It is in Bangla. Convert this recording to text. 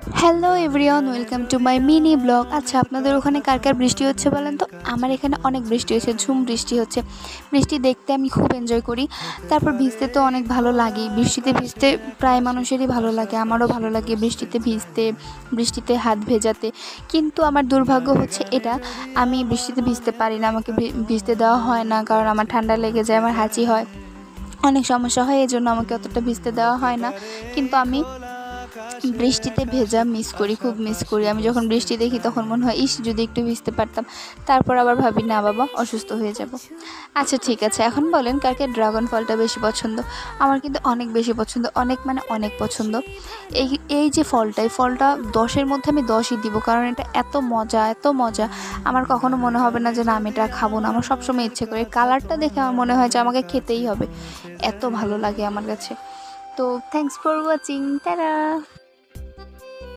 Hello everyone, welcome to my mini blog. আচ্ছা, আপনাদের ওখানে কার কার বৃষ্টি হচ্ছে বলেন তো? আমার এখানে অনেক বৃষ্টি হচ্ছে, ঝুম বৃষ্টি হচ্ছে। বৃষ্টি দেখতে আমি খুব এনজয় করি। তারপর ভিজতে তো অনেক ভালো লাগেই। বৃষ্টিতে ভিজতে প্রায় মানুষেরই ভালো লাগে, আমারও ভালো লাগে বৃষ্টিতে ভিজতে, বৃষ্টিতে হাত ভেজাতে। কিন্তু আমার দুর্ভাগ্য হচ্ছে এটা, আমি বৃষ্টিতে ভিজতে পারি না, আমাকে ভিজতে দেওয়া হয় না, কারণ আমার ঠান্ডা লেগে যায়, আমার হাঁচি হয়, অনেক সমস্যা হয়, এই জন্য আমাকে অতটা ভিজতে দেওয়া হয় না। কিন্তু আমি বৃষ্টিতে ভেজা মিস করি, খুব মিস করি। আমি যখন বৃষ্টি দেখি তখন মনে হয়, ইস যদি একটু ভিজতে পারতাম। তারপর আবার ভাবি, না বাবা, অসুস্থ হয়ে যাব। আচ্ছা ঠিক আছে, এখন বলেন কার কার ড্রাগন ফলটা বেশি পছন্দ? আমার কিন্তু অনেক বেশি পছন্দ, অনেক মানে অনেক পছন্দ। এই এই যে ফলটা, এই ফলটা 10-এর মধ্যে আমি 10ই দিব, কারণ এটা এত মজা, এত মজা। আমার কখনো মনে হবে না যে না আমি এটা খাবো না, আমার সবসময় ইচ্ছে করে। কালারটা দেখে আমার মনে হয় যে আমাকে খেতেই হবে, এত ভালো লাগে আমার কাছে। তো থ্যাংকস ফর ওয়াচিং, টাটা।